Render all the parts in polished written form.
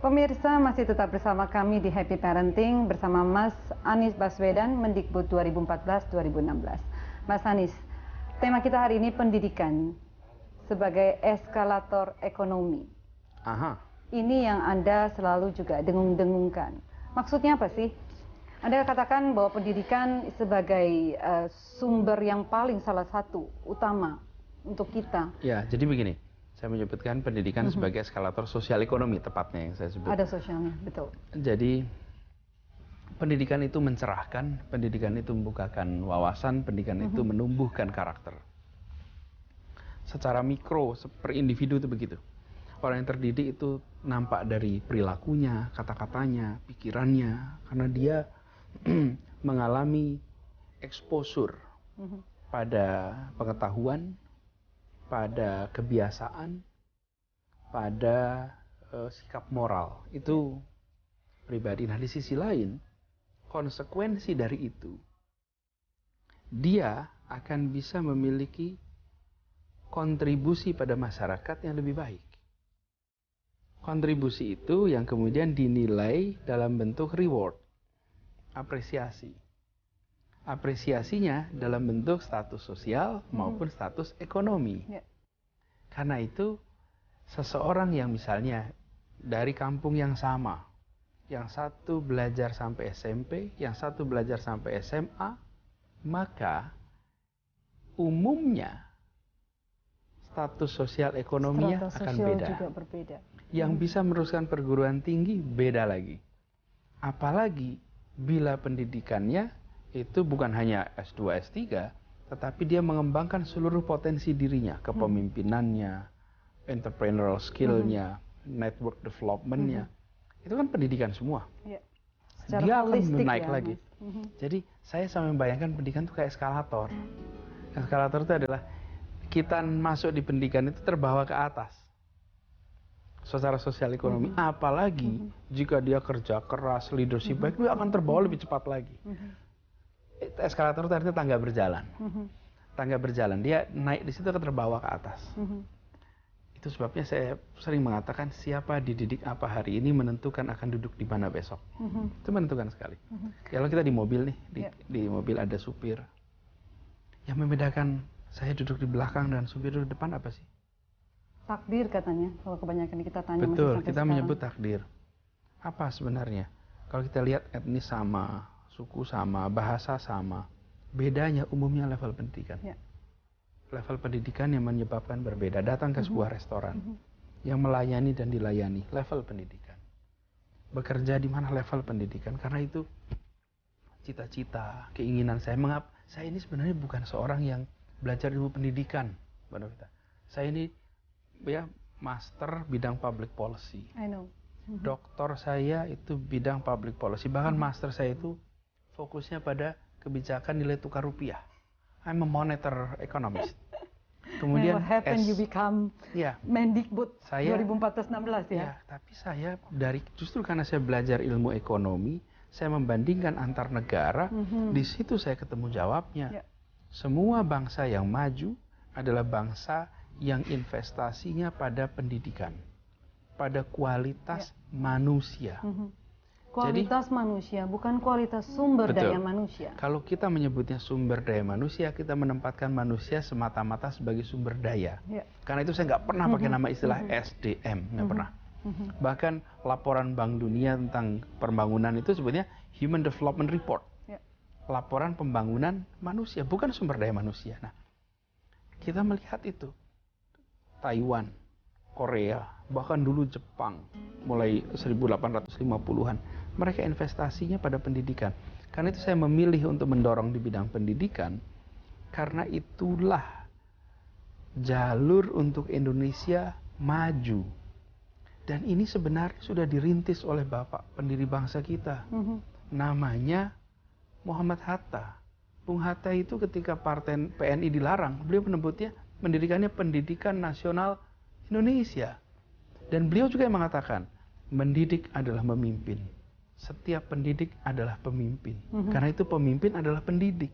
Pemirsa masih tetap bersama kami di Happy Parenting bersama Mas Anies Baswedan, Mendikbud 2014-2016. Mas Anies, tema kita hari ini pendidikan sebagai eskalator ekonomi. Aha. Ini yang Anda selalu juga dengung-dengungkan. Maksudnya apa sih? Anda katakan bahwa pendidikan sebagai sumber yang paling salah satu utama untuk kita. Ya, jadi begini. Saya menyebutkan pendidikan sebagai eskalator sosial ekonomi, tepatnya yang saya sebut. Ada sosialnya, betul. Jadi, pendidikan itu mencerahkan, pendidikan itu membukakan wawasan, pendidikan itu menumbuhkan karakter. Secara mikro, per individu itu begitu. Orang yang terdidik itu nampak dari perilakunya, kata-katanya, pikirannya, karena dia mengalami exposure pada pengetahuan, pada kebiasaan, pada sikap moral. Itu pribadi. Nah, di sisi lain, konsekuensi dari itu, dia akan bisa memiliki kontribusi pada masyarakat yang lebih baik. Kontribusi itu yang kemudian dinilai dalam bentuk reward, apresiasi. Apresiasinya dalam bentuk status sosial maupun status ekonomi. Karena itu, seseorang yang misalnya dari kampung yang sama, yang satu belajar sampai SMP, yang satu belajar sampai SMA, maka umumnya status sosial ekonominya akan beda. Juga berbeda. Yang bisa meneruskan perguruan tinggi beda lagi. Apalagi bila pendidikannya itu bukan hanya S2, S3, tetapi dia mengembangkan seluruh potensi dirinya, kepemimpinannya, entrepreneurial skill-nya, network development-nya. Itu kan pendidikan semua. Dia akan naik lagi. Jadi saya sama membayangkan pendidikan itu kayak eskalator. Eskalator itu adalah kita masuk di pendidikan itu terbawa ke atas secara sosial ekonomi. Apalagi jika dia kerja keras, leadership baik, dia akan terbawa lebih cepat lagi. Eskalator itu artinya tangga berjalan. Tangga berjalan, dia naik di situ akan terbawa ke atas. Itu sebabnya saya sering mengatakan siapa dididik apa hari ini menentukan akan duduk di mana besok. Itu menentukan sekali. Kalau kita di mobil nih, di mobil ada supir. Yang membedakan saya duduk di belakang dan supir duduk di depan apa sih? Takdir katanya, kalau kebanyakan kita tanya. Betul, kita menyebut takdir. Apa sebenarnya? Kalau kita lihat etnis sama, suku sama, bahasa sama, bedanya umumnya level pendidikan. Level pendidikan yang menyebabkan berbeda. Datang ke sebuah restoran yang melayani dan dilayani, level pendidikan. Bekerja di mana level pendidikan. Karena itu cita-cita, keinginan saya. Saya ini sebenarnya bukan seorang yang belajar ilmu pendidikan, Mbak Novita. Saya ini master bidang public policy. I know. Doktor saya itu bidang public policy. Bahkan master saya itu fokusnya pada kebijakan nilai tukar rupiah. I'm a monitor economist. Kemudian what happened you become Mendikbud 2014-16 ya? Ya, tapi saya justru karena saya belajar ilmu ekonomi, saya membandingkan antar negara, di situ saya ketemu jawabnya. Semua bangsa yang maju adalah bangsa yang investasinya pada pendidikan, pada kualitas manusia. Kualitas manusia, bukan kualitas sumber daya manusia. Kalau kita menyebutnya sumber daya manusia, kita menempatkan manusia semata-mata sebagai sumber daya. Karena itu saya nggak pernah pakai nama istilah SDM, nggak pernah. Bahkan laporan Bank Dunia tentang pembangunan itu sebetulnya Human Development Report. Laporan pembangunan manusia, bukan sumber daya manusia. Nah, kita melihat itu. Taiwan, Korea, bahkan dulu Jepang, mulai 1850-an, mereka investasinya pada pendidikan. Karena itu saya memilih untuk mendorong di bidang pendidikan, karena itulah jalur untuk Indonesia maju. Dan ini sebenarnya sudah dirintis oleh Bapak pendiri bangsa kita. Namanya Muhammad Hatta. Bung Hatta itu ketika partai PNI dilarang, beliau menyebutnya mendirikannya Pendidikan Nasional Indonesia. Dan beliau juga yang mengatakan, mendidik adalah memimpin. Setiap pendidik adalah pemimpin. Karena itu pemimpin adalah pendidik.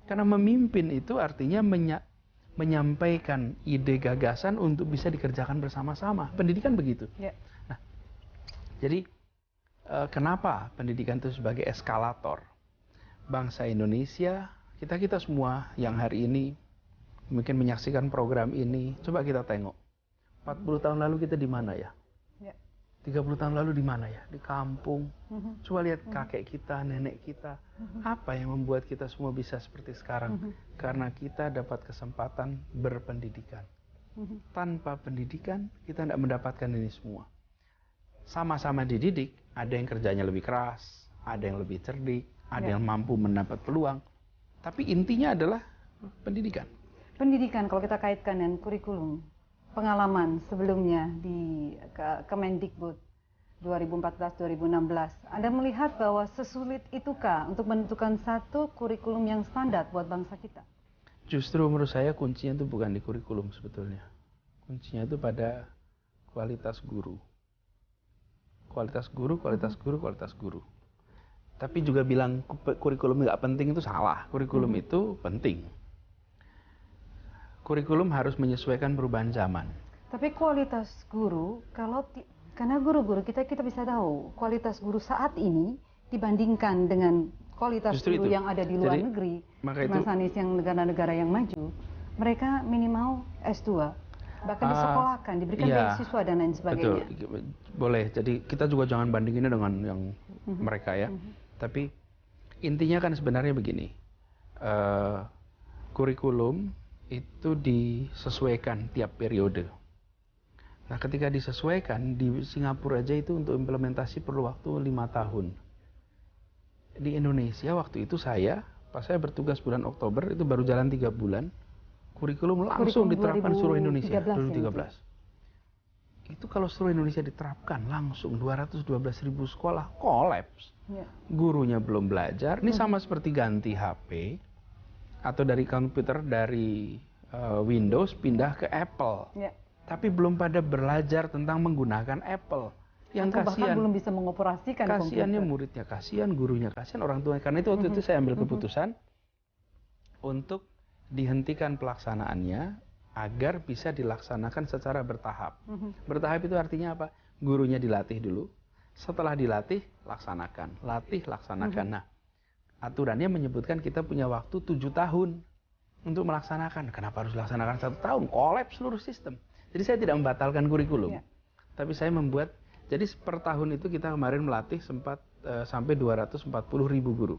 Karena memimpin itu artinya menyampaikan ide gagasan untuk bisa dikerjakan bersama-sama. Pendidikan begitu. Nah, Jadi kenapa pendidikan itu sebagai eskalator? Bangsa Indonesia, kita semua yang hari ini mungkin menyaksikan program ini, coba kita tengok. 40 tahun lalu kita di mana ya? 30 tahun lalu di mana ya? Di kampung. Coba lihat kakek kita, nenek kita. Apa yang membuat kita semua bisa seperti sekarang? Karena kita dapat kesempatan berpendidikan. Tanpa pendidikan, kita tidak mendapatkan ini semua. Sama-sama dididik, ada yang kerjanya lebih keras, ada yang lebih cerdik, ada yang mampu mendapat peluang. Tapi intinya adalah pendidikan. Pendidikan kalau kita kaitkan dengan kurikulum, pengalaman sebelumnya di Kemendikbud 2014-2016, Anda melihat bahwa sesulit itukah untuk menentukan satu kurikulum yang standar buat bangsa kita? Justru menurut saya kuncinya itu bukan di kurikulum sebetulnya. Kuncinya itu pada kualitas guru. Kualitas guru, kualitas guru, kualitas guru. Tapi juga bilang kurikulum nggak penting itu salah. Kurikulum itu penting. Kurikulum harus menyesuaikan perubahan zaman. Tapi kualitas guru, karena guru-guru kita bisa tahu kualitas guru saat ini dibandingkan dengan kualitas Justru guru itu. yang ada di luar Jadi, negeri, maka Mas Anies, yang negara-negara yang maju, mereka minimal S2, bahkan disekolahkan, diberikan beasiswa dan lain sebagainya. Betul, boleh. Jadi kita juga jangan bandinginnya dengan yang mereka ya. Tapi intinya kan sebenarnya begini, kurikulum itu disesuaikan tiap periode. Nah, ketika disesuaikan di Singapura aja itu untuk implementasi perlu waktu 5 tahun. Di Indonesia waktu itu pas saya bertugas bulan Oktober itu baru jalan 3 bulan, kurikulum langsung diterapkan seluruh Indonesia 2013. Itu kalau seluruh Indonesia diterapkan langsung 212.000 sekolah kolaps. Gurunya belum belajar. Ini sama seperti ganti HP atau dari komputer dari Windows pindah ke Apple. Tapi belum pada belajar tentang menggunakan Apple. Yang atau bahkan kasihan, belum bisa mengoperasikan kasihannya komputer. muridnya, kasihan gurunya, kasihan orang tuanya. Karena itu waktu itu saya ambil keputusan untuk dihentikan pelaksanaannya agar bisa dilaksanakan secara bertahap. Bertahap itu artinya apa? Gurunya dilatih dulu, setelah dilatih laksanakan, latih laksanakan. Nah, aturannya menyebutkan kita punya waktu 7 tahun untuk melaksanakan. Kenapa harus laksanakan 1 tahun? Kolaps seluruh sistem. Jadi saya tidak membatalkan kurikulum, tapi saya membuat. Jadi per tahun itu kita kemarin melatih sempat sampai 240.000 guru.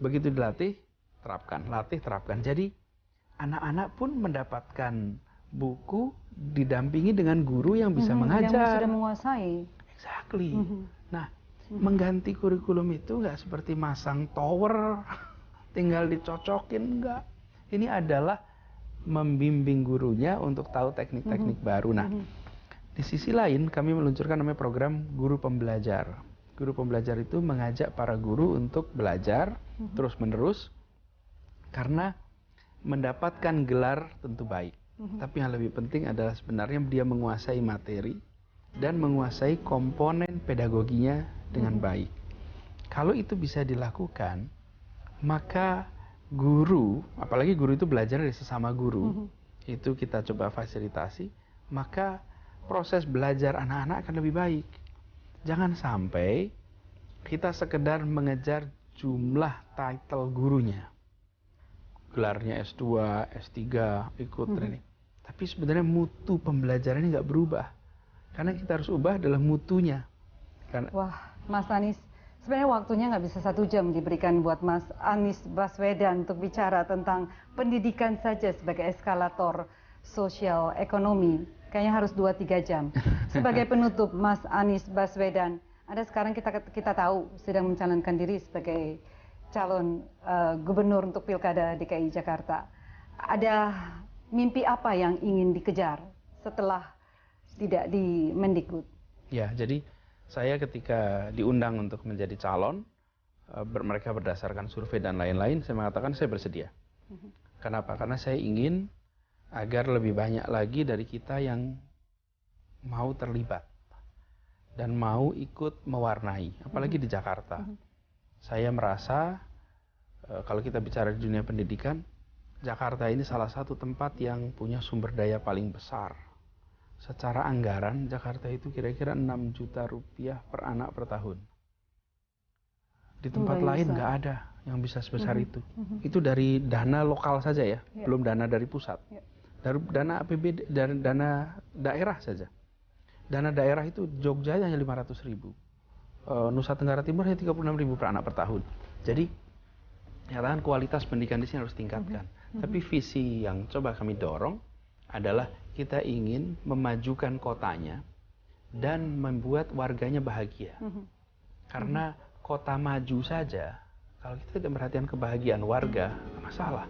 Begitu dilatih, terapkan, latih, terapkan. Jadi anak-anak pun mendapatkan buku didampingi dengan guru yang bisa mengajar. Yang sudah menguasai. Exactly. Nah, mengganti kurikulum itu nggak seperti masang tower, tinggal dicocokin, nggak. Ini adalah membimbing gurunya untuk tahu teknik-teknik baru. Nah, di sisi lain kami meluncurkan namanya program Guru Pembelajar. Guru Pembelajar itu mengajak para guru untuk belajar terus-menerus, karena mendapatkan gelar tentu baik. Tapi yang lebih penting adalah sebenarnya dia menguasai materi dan menguasai komponen pedagoginya dengan baik. Kalau itu bisa dilakukan, maka guru, apalagi guru itu belajar dari sesama guru, itu kita coba fasilitasi, maka proses belajar anak-anak akan lebih baik. Jangan sampai kita sekedar mengejar jumlah title gurunya. Gelarnya S2, S3, ikut training. Tapi sebenarnya mutu pembelajarannya nggak berubah. Karena kita harus ubah adalah mutunya. Wah, Mas Anies, sebenarnya waktunya nggak bisa 1 jam diberikan buat Mas Anies Baswedan untuk bicara tentang pendidikan saja sebagai eskalator sosial ekonomi. Kayaknya harus 2-3 jam. Sebagai penutup, Mas Anies Baswedan, Anda sekarang kita tahu sedang mencalonkan diri sebagai calon gubernur untuk Pilkada DKI Jakarta. Ada mimpi apa yang ingin dikejar setelah tidak di Mendikbud? Ya, jadi saya ketika diundang untuk menjadi calon, mereka berdasarkan survei dan lain-lain, saya mengatakan saya bersedia. Kenapa? Karena saya ingin agar lebih banyak lagi dari kita yang mau terlibat dan mau ikut mewarnai, apalagi di Jakarta. Saya merasa kalau kita bicara di dunia pendidikan, Jakarta ini salah satu tempat yang punya sumber daya paling besar. secara anggaran Jakarta itu kira-kira 6 juta rupiah per anak per tahun. Di tempat lain nggak ada yang bisa sebesar itu. Itu dari dana lokal saja ya, belum dana dari pusat. Dari dana APBD, dari dana daerah saja. Dana daerah itu Jogja hanya 500.000. Nusa Tenggara Timur hanya 36.000 per anak per tahun. Jadi, nyatakan kualitas pendidikan di sini harus tingkatkan. Tapi visi yang coba kami dorong adalah kita ingin memajukan kotanya dan membuat warganya bahagia. Karena kota maju saja, kalau kita tidak perhatian kebahagiaan warga, masalah.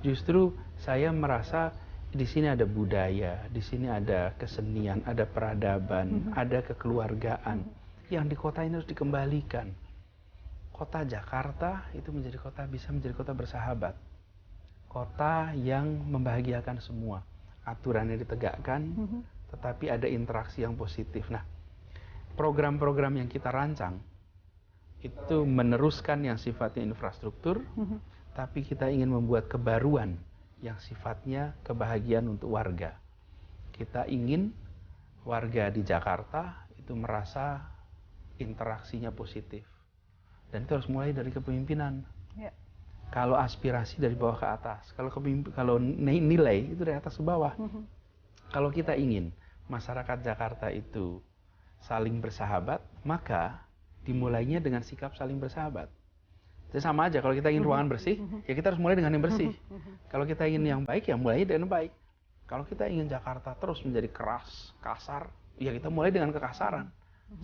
Justru saya merasa di sini ada budaya, di sini ada kesenian, ada peradaban, ada kekeluargaan yang di kota ini harus dikembalikan. Kota Jakarta itu bisa menjadi kota bersahabat. Kota yang membahagiakan semua. Aturannya ditegakkan, tetapi ada interaksi yang positif. Nah, program-program yang kita rancang itu meneruskan yang sifatnya infrastruktur, tapi kita ingin membuat kebaruan yang sifatnya kebahagiaan untuk warga. Kita ingin warga di Jakarta itu merasa interaksinya positif. Dan itu harus mulai dari kepemimpinan. Kalau aspirasi dari bawah ke atas, kalau nilai itu dari atas ke bawah. Kalau kita ingin masyarakat Jakarta itu saling bersahabat, maka dimulainya dengan sikap saling bersahabat. Jadi sama aja, kalau kita ingin ruangan bersih, ya kita harus mulai dengan yang bersih. Kalau kita ingin yang baik, ya mulai dengan baik. Kalau kita ingin Jakarta terus menjadi keras, kasar, ya kita mulai dengan kekasaran.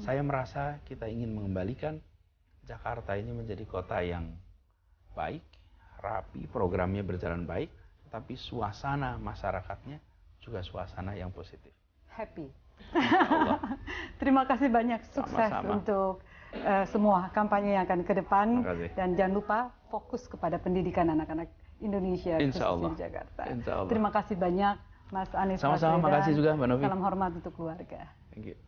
Saya merasa kita ingin mengembalikan Jakarta ini menjadi kota yang baik, rapi, programnya berjalan baik, tapi suasana masyarakatnya juga suasana yang positif. Happy. Allah. Terima kasih banyak, sukses Sama-sama. untuk semua kampanye yang akan ke depan. Terima kasih. Dan jangan lupa fokus kepada pendidikan anak-anak Indonesia Insya Allah. khususnya di Jakarta. Insya Allah. Terima kasih banyak Mas Anies Sama-sama, Baswedan. makasih juga Mbak Novi. Salam hormat untuk keluarga. Thank you.